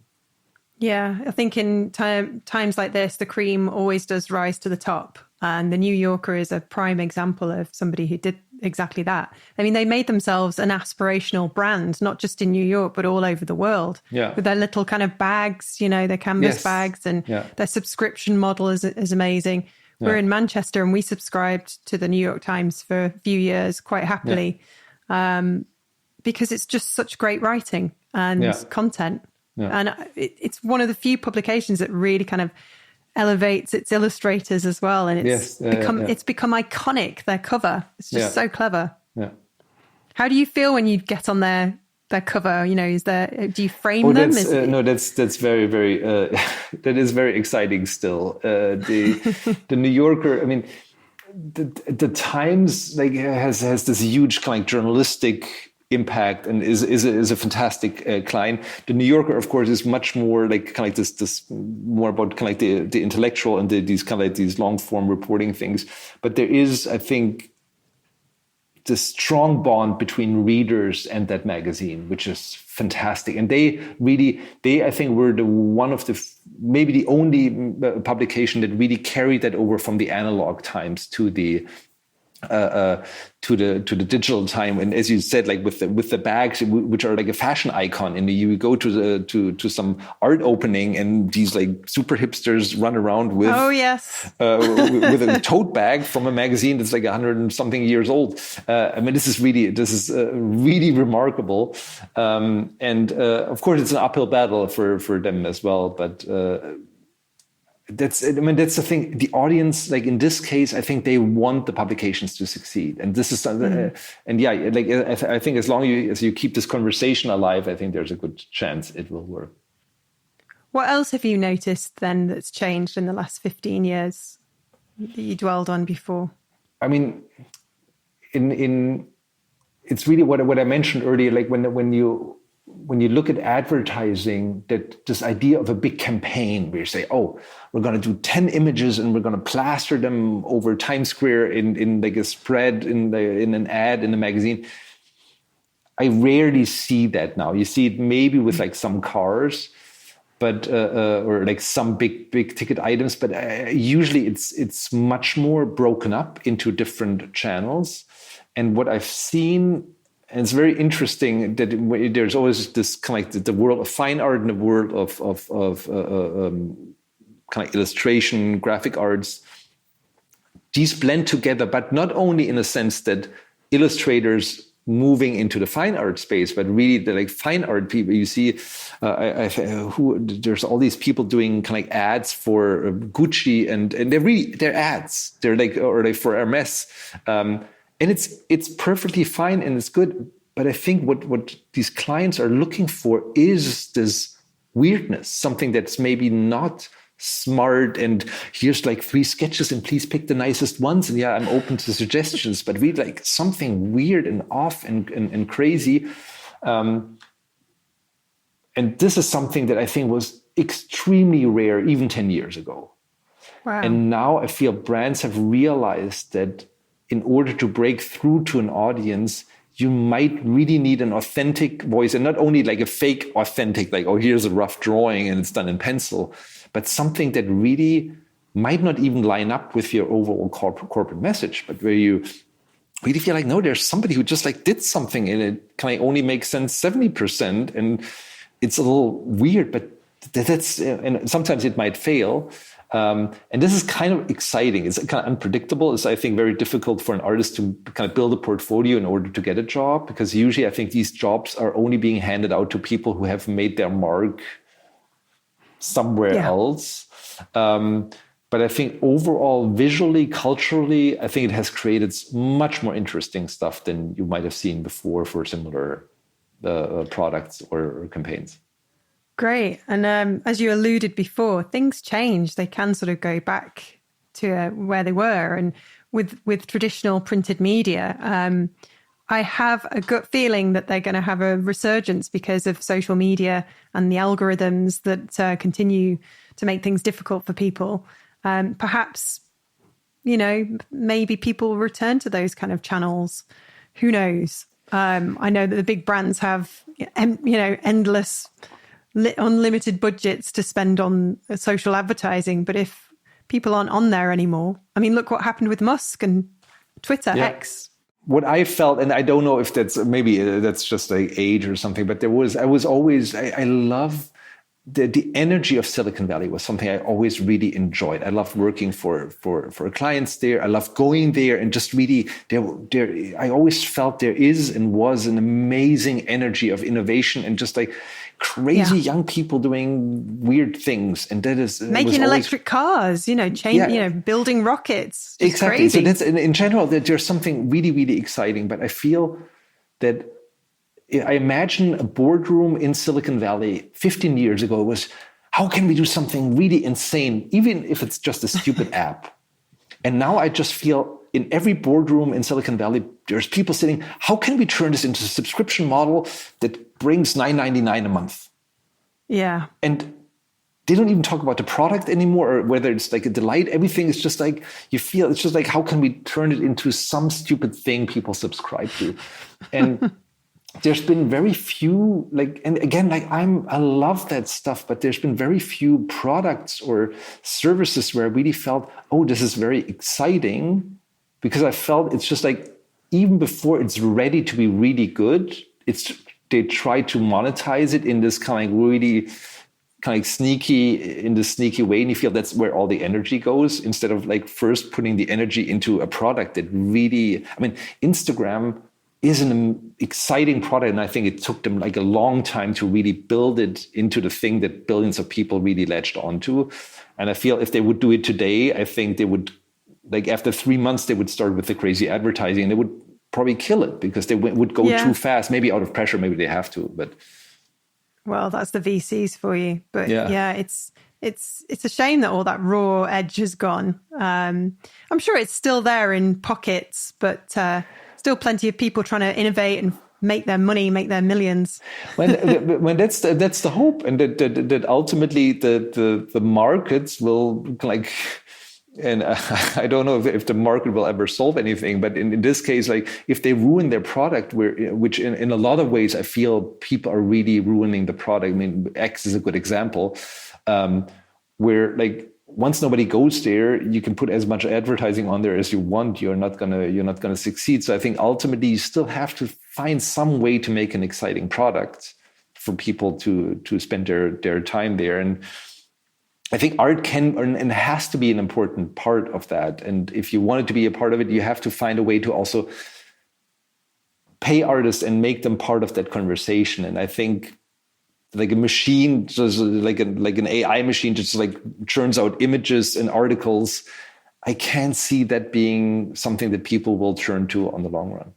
Yeah, I think in times like this, the cream always does rise to the top. And the New Yorker is a prime example of somebody who did exactly that. I mean, they made themselves an aspirational brand, not just in New York, but all over the world. Yeah. With their little kind of bags, their canvas bags, and their subscription model is amazing. We're in Manchester and we subscribed to the New York Times for a few years quite happily because it's just such great writing and content. Yeah. And it's one of the few publications that really kind of elevates its illustrators as well. And it's become iconic, their cover. It's just so clever. Yeah. How do you feel when you get on their cover? Do you frame them? That's very, very, that is very exciting still. The New Yorker, I mean, the Times has this huge kind of journalistic impact and is a fantastic client. The New Yorker, of course, is much more this more about the intellectual and these long form reporting things. But there is, I think, this strong bond between readers and that magazine, which is fantastic. And they I think were maybe the only publication that really carried that over from the analog times to the digital time. And as you said, like with the bags, which are like a fashion icon, and you go to some art opening, and these like super hipsters run around with with a tote bag from a magazine that's like 100 and something years old. I mean, this is really remarkable. And of course, it's an uphill battle for them as well, but. That's the thing. The audience, like in this case, I think they want the publications to succeed, and this is I think as long as you keep this conversation alive, I think there's a good chance it will work. What else have you noticed then that's changed in the last 15 years that you dwelled on before? I mean, it's really what I mentioned earlier. Like when you look at advertising, that this idea of a big campaign where you say, oh, we're going to do 10 images and we're going to plaster them over Times Square in like a spread in an ad in a magazine. I rarely see that now. You see it maybe with like some cars, but or like some big ticket items. But usually it's much more broken up into different channels. And what I've seen. And it's very interesting that there's always this kind of like the world of fine art and the world of kind of illustration, graphic arts. These blend together, but not only in a sense that illustrators moving into the fine art space, but really the like fine art people. You see, there's all these people doing kind of like ads for Gucci, and they're ads. They're like for Hermes. And it's perfectly fine and it's good. But I think what these clients are looking for is this weirdness, something that's maybe not smart. And here's like 3 sketches and please pick the nicest ones. And yeah, I'm open to suggestions, but we like something weird and off and crazy. And this is something that I think was extremely rare even 10 years ago. Wow. And now I feel brands have realized that in order to break through to an audience, you might really need an authentic voice, and not only like a fake authentic, like, oh, here's a rough drawing and it's done in pencil, but something that really might not even line up with your overall corporate message, but where you really feel like, no, there's somebody who just like did something and it kind of only makes sense 70%. And it's a little weird, but that's, and sometimes it might fail. And this is kind of exciting. It's kind of unpredictable. It's, I think, very difficult for an artist to kind of build a portfolio in order to get a job, because usually I think these jobs are only being handed out to people who have made their mark somewhere else. But I think overall, visually, culturally, I think it has created much more interesting stuff than you might have seen before for similar products or campaigns. Great. And as you alluded before, things change. They can sort of go back to where they were. And with traditional printed media, I have a gut feeling that they're going to have a resurgence because of social media and the algorithms that continue to make things difficult for people. Perhaps, maybe people return to those kind of channels. Who knows? I know that the big brands have, endless unlimited budgets to spend on social advertising. But if people aren't on there anymore, I mean, look what happened with Musk and Twitter, X. What I felt, and I don't know if that's just like age or something, but I love the energy of Silicon Valley was something I always really enjoyed. I loved working for clients there. I loved going there and just really I always felt there is and was an amazing energy of innovation and just like crazy young people doing weird things. And that is making electric cars, building rockets. It's exactly. Crazy. So that's in general that there's something really, really exciting. But I feel that I imagine a boardroom in Silicon Valley 15 years ago was, how can we do something really insane, even if it's just a stupid app? And now I just feel in every boardroom in Silicon Valley, there's people saying, how can we turn this into a subscription model that brings $9.99 a month? Yeah. And they don't even talk about the product anymore, or whether it's like a delight. Everything is just like, you feel, it's just like, how can we turn it into some stupid thing people subscribe to? And there's been very few, like, and again, like I love that stuff, but there's been very few products or services where I really felt, oh, this is very exciting, because I felt it's just like, even before it's ready to be really good, they try to monetize it in this kind of really kind of sneaky way, and you feel that's where all the energy goes, instead of like first putting the energy into a product that really, I mean, Instagram is an exciting product, and I think it took them like a long time to really build it into the thing that billions of people really latched onto. And I feel if they would do it today, I think they would, like after 3 months, they would start with the crazy advertising, and they would probably kill it because they would go too fast, maybe out of pressure, maybe they have to, but. Well, that's the VCs for you. But yeah, it's a shame that all that raw edge has gone. I'm sure it's still there in pockets, but still plenty of people trying to innovate and make their money, make their millions. When that's the hope, and that ultimately the markets will like. And I don't know if the market will ever solve anything, but in this case, like if they ruin their product, which in a lot of ways I feel people are really ruining the product. I mean, X is a good example, where like once nobody goes there, you can put as much advertising on there as you want. You're not gonna succeed. So I think ultimately you still have to find some way to make an exciting product for people to spend their time there. And I think art can and has to be an important part of that. And if you want it to be a part of it, you have to find a way to also pay artists and make them part of that conversation. And I think like a machine, just like an AI machine, just like churns out images and articles, I can't see that being something that people will turn to on the long run.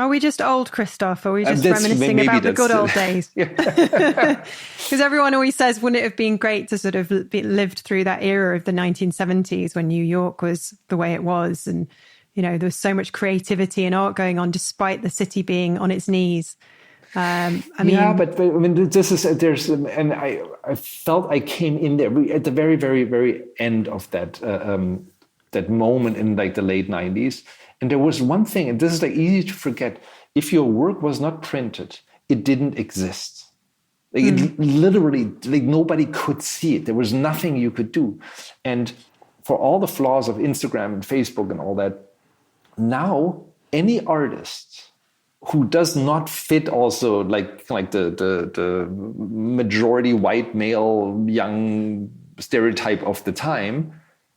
Are we just old, Christoph? Are we just reminiscing about the good old days? Because everyone always says, wouldn't it have been great to sort of lived through that era of the 1970s when New York was the way it was, and you know there was so much creativity and art going on despite the city being on its knees. I mean, and I felt I came in there at the very, very, very end of that moment in like the late 90s. And there was one thing, and this is like easy to forget. If your work was not printed, it didn't exist. Like it literally, like nobody could see it. There was nothing you could do. And for all the flaws of Instagram and Facebook and all that, now any artist who does not fit also like the majority white male young stereotype of the time,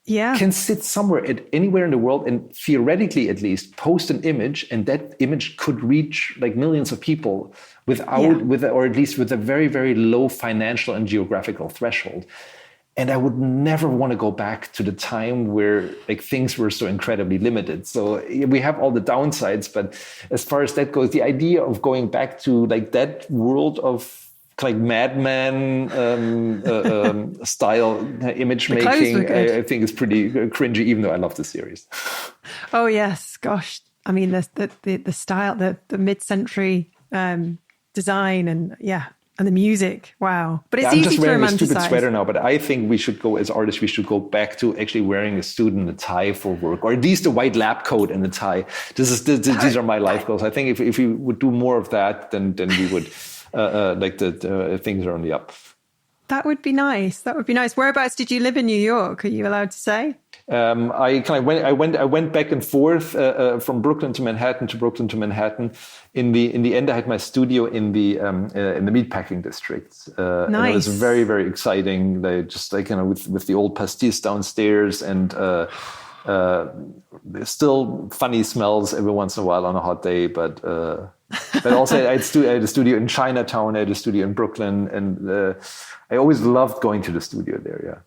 can sit somewhere anywhere in the world and theoretically at least post an image, and that image could reach like millions of people or at least with a very, very low financial and geographical threshold. And I would never want to go back to the time where like things were so incredibly limited. So we have all the downsides, but as far as that goes, the idea of going back to like that world of like Madman style image making, I think is pretty cringy, even though I love the series. Oh yes, gosh! I mean the style, the mid-century design, and and the music. Wow! But it's easy to romanticize. I'm just wearing a stupid sweater now, but I think we should go as artists. We should go back to actually wearing a suit and a tie for work, or at least a white lab coat and a tie. These are my life goals. I think if we would do more of that, then we would. Things are on the up. That would be nice. Whereabouts did you live in New York? Are you allowed to say? I went back and forth from Brooklyn to Manhattan. In the end, I had my studio in the meatpacking district. Nice. And it was very, very exciting. They just with the old pastis downstairs, and still funny smells every once in a while on a hot day, but also I had a studio in Chinatown, I had a studio in Brooklyn, and I always loved going to the studio there. Yeah.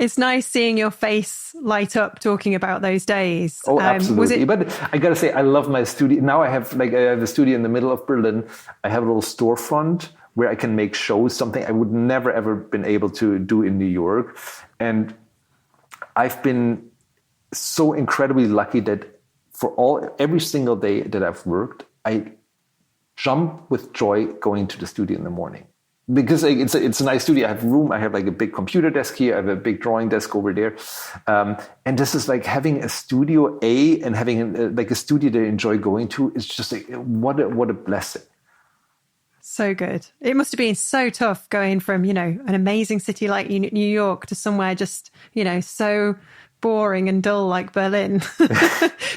It's nice seeing your face light up talking about those days. Oh, absolutely. But I got to say, I love my studio. Now I have a studio in the middle of Berlin. I have a little storefront where I can make shows, something I would never, ever been able to do in New York. And I've been so incredibly lucky that every single day that I've worked, I jump with joy going to the studio in the morning. because like, it's a nice studio. I have room. I have like a big computer desk here. I have a big drawing desk over there. And this is like having a studio A and having like a studio that I enjoy going to. It's just like, what a blessing. So good. It must have been so tough going from, an amazing city like New York to somewhere just, so boring and dull like Berlin.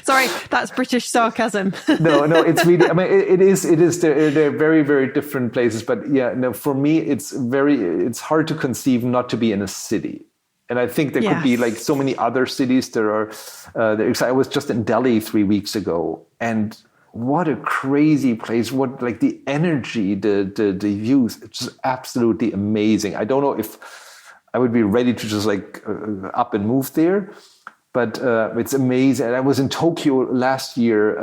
Sorry, that's British sarcasm. No, it's really, I mean, it is, they're very, very different places. But yeah, no, for me, it's hard to conceive not to be in a city. And I think there could be like so many other cities that are, I was just in Delhi 3 weeks ago, and what a crazy place. What, like the energy, the youth, it's just absolutely amazing. I don't know if I would be ready to just like up and move there, but it's amazing. And I was in Tokyo last year,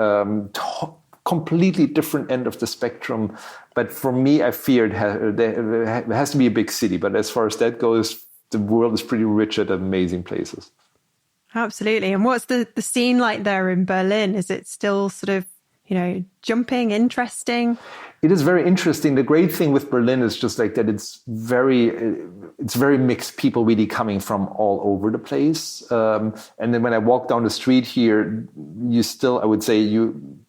completely different end of the spectrum. But for me, I fear it has to be a big city. But as far as that goes, the world is pretty rich at amazing places. Absolutely. And what's the scene like there in Berlin? Is it still sort of, jumping, interesting? It is very interesting. The great thing with Berlin is just like that it's very mixed, people really coming from all over the place. And then when I walk down the street here, I would say you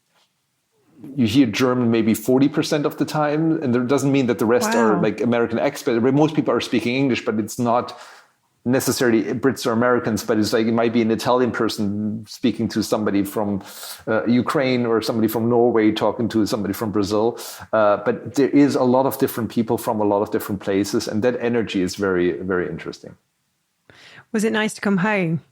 hear German maybe 40% of the time. And that doesn't mean that the rest are like American expats. Most people are speaking English, but it's not necessarily Brits or Americans, but it's like it might be an Italian person speaking to somebody from Ukraine, or somebody from Norway talking to somebody from Brazil. But there is a lot of different people from a lot of different places, and that energy is very, very interesting. Was it nice to come home?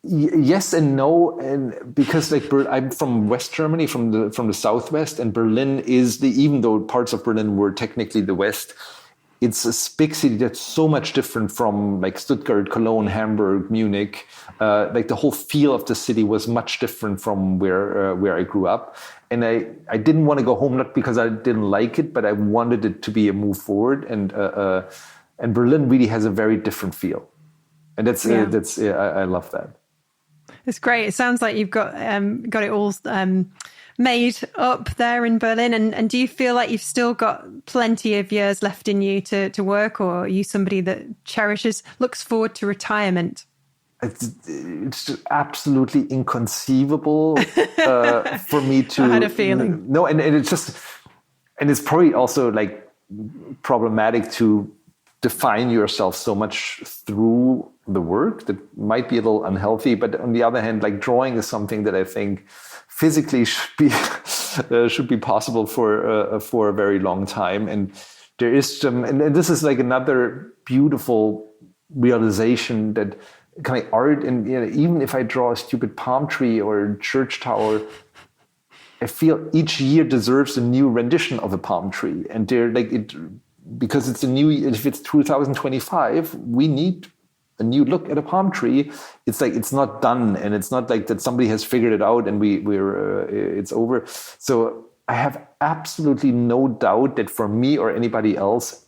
Yes and no, and because like I'm from West Germany, from the southwest, and Berlin is even though parts of Berlin were technically the west, it's a big city that's so much different from like Stuttgart, Cologne, Hamburg, Munich. Like the whole feel of the city was much different from where I grew up. And I didn't want to go home, not because I didn't like it, but I wanted it to be a move forward. And Berlin really has a very different feel. And I love that. It's great. It sounds like you've got it all made up there in Berlin. And do you feel like you've still got plenty of years left in you to work, or are you somebody that looks forward to retirement? It's just absolutely inconceivable for me to. I had a feeling. No, and it's probably also like problematic to define yourself so much through the work. That might be a little unhealthy, but on the other hand, like drawing is something that I think physically should be possible for a very long time. And there is some, and this is like another beautiful realization that kind of art, and even if I draw a stupid palm tree or a church tower, I feel each year deserves a new rendition of a palm tree. And they're like because it's if it's 2025, we need a new look at a palm tree. It's like it's not done, and it's not like that somebody has figured it out and it's over. So I have absolutely no doubt that for me or anybody else,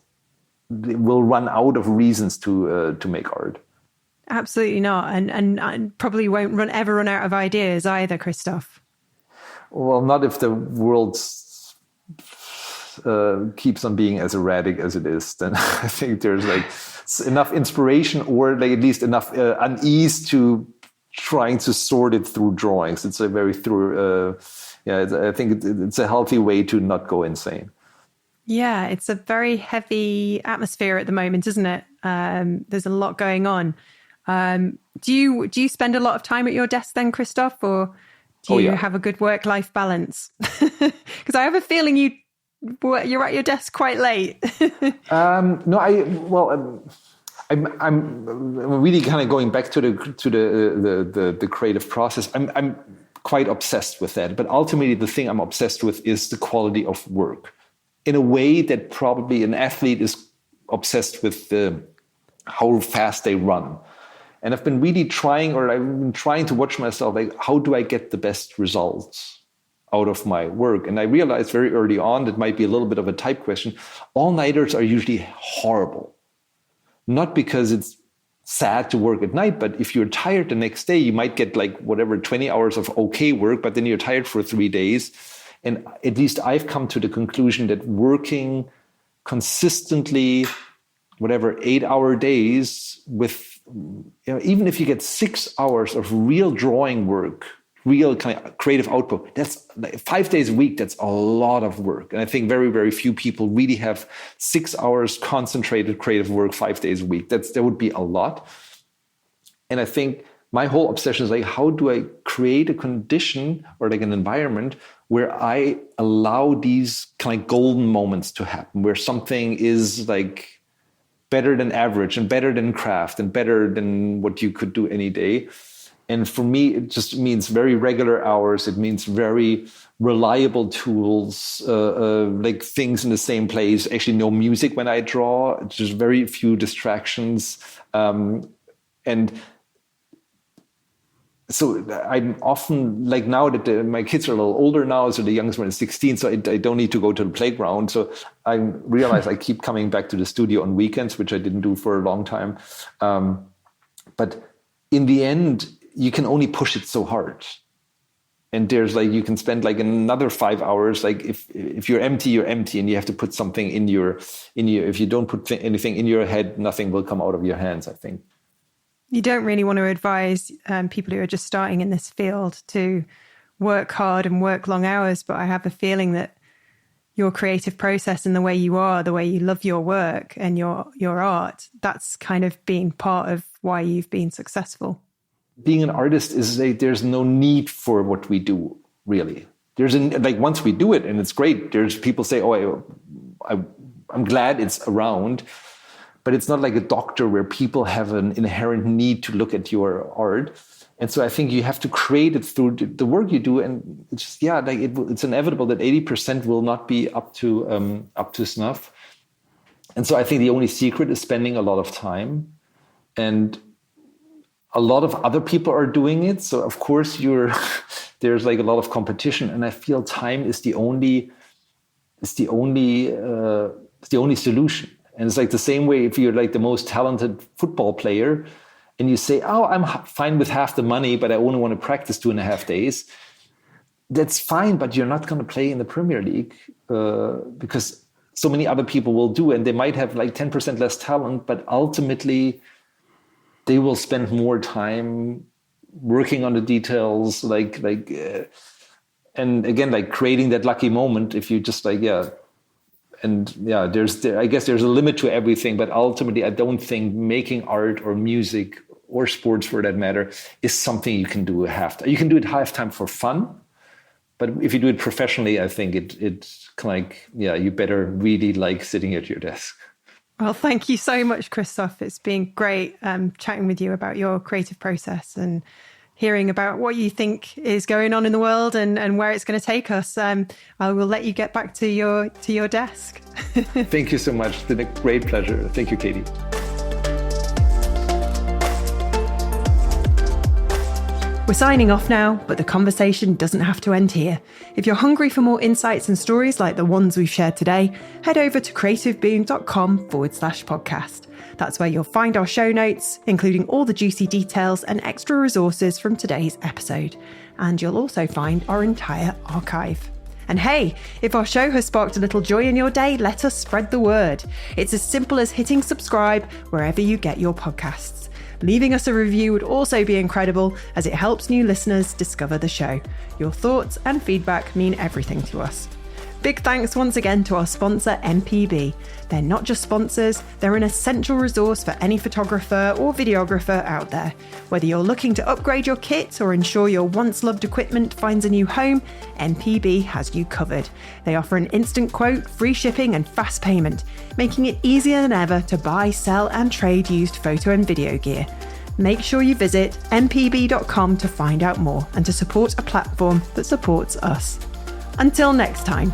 we'll run out of reasons to make art. Absolutely not, and probably won't ever run out of ideas either, Christoph. Well, not if the world keeps on being as erratic as it is. Then I think there's like enough inspiration, or like at least enough unease to trying to sort it through drawings. It's a very I think it's a healthy way to not go insane. Yeah, it's a very heavy atmosphere at the moment, isn't it? There's a lot going on. Do you spend a lot of time at your desk then, Christoph, or do you have a good work-life balance? Because I have a feeling you're at your desk quite late. No, I'm really kind of going back to the creative process. I'm quite obsessed with that, but ultimately the thing I'm obsessed with is the quality of work, in a way that probably an athlete is obsessed with how fast they run. And I've been really trying to watch myself, like, how do I get the best results out of my work? And I realized very early on, that might be a little bit of a type question, all-nighters are usually horrible. Not because it's sad to work at night, but if you're tired the next day, you might get like 20 hours of okay work, but then you're tired for 3 days. And at least I've come to the conclusion that working consistently, 8-hour days with, even if you get 6 hours of real drawing work, real kind of creative output, that's 5 days a week. That's a lot of work. And I think very, very few people really have 6 hours concentrated creative work 5 days a week. That would be a lot. And I think my whole obsession is like, how do I create a condition or like an environment where I allow these kind of golden moments to happen, where something is like better than average and better than craft and better than what you could do any day. And for me, it just means very regular hours. It means very reliable tools, like things in the same place. Actually, no music when I draw. Just very few distractions. And so I'm often, like now that my kids are a little older now, so the youngest one is 16, so I don't need to go to the playground. So I realize I keep coming back to the studio on weekends, which I didn't do for a long time. But in the end, you can only push it so hard. And there's like, you can spend like another 5 hours. Like if you're empty, and you have to put something in your, if you don't put anything in your head, nothing will come out of your hands, I think. You don't really want to advise people who are just starting in this field to work hard and work long hours. But I have a feeling that your creative process and the way you are, the way you love your work and your art, that's kind of been part of why you've been successful. Being an artist is there's no need for what we do, really. Like once we do it and it's great, there's people say, oh, I'm glad it's around. But it's not like a doctor where people have an inherent need to look at your art. And so I think you have to create it through the work you do. And it's just, it's inevitable that 80% will not be up to snuff. And so I think the only secret is spending a lot of time. And a lot of other people are doing it. So of course there's like a lot of competition. And I feel time is the only solution. And it's like the same way if you're like the most talented football player and you say, oh, I'm fine with half the money, but I only want to practice 2.5 days. That's fine, but you're not going to play in the Premier League because so many other people will do. And they might have like 10% less talent, but ultimately they will spend more time working on the details, and again, like creating that lucky moment. If you just I guess there's a limit to everything, but ultimately I don't think making art or music or sports for that matter is something you can do half-time. You can do it half-time for fun, but if you do it professionally, I think it's like, you better really like sitting at your desk. Well, thank you so much, Christoph. It's been great chatting with you about your creative process and hearing about what you think is going on in the world and where it's going to take us. I will let you get back to your desk. Thank you so much. It's been a great pleasure. Thank you, Katie. We're signing off now, but the conversation doesn't have to end here. If you're hungry for more insights and stories like the ones we've shared today, head over to creativeboom.com/podcast. That's where you'll find our show notes, including all the juicy details and extra resources from today's episode. And you'll also find our entire archive. And hey, if our show has sparked a little joy in your day, let us spread the word. It's as simple as hitting subscribe wherever you get your podcasts. Leaving us a review would also be incredible, as it helps new listeners discover the show. Your thoughts and feedback mean everything to us. Big thanks once again to our sponsor, MPB. They're not just sponsors, they're an essential resource for any photographer or videographer out there. Whether you're looking to upgrade your kit or ensure your once-loved equipment finds a new home, MPB has you covered. They offer an instant quote, free shipping and fast payment, making it easier than ever to buy, sell and trade used photo and video gear. Make sure you visit mpb.com to find out more and to support a platform that supports us. Until next time.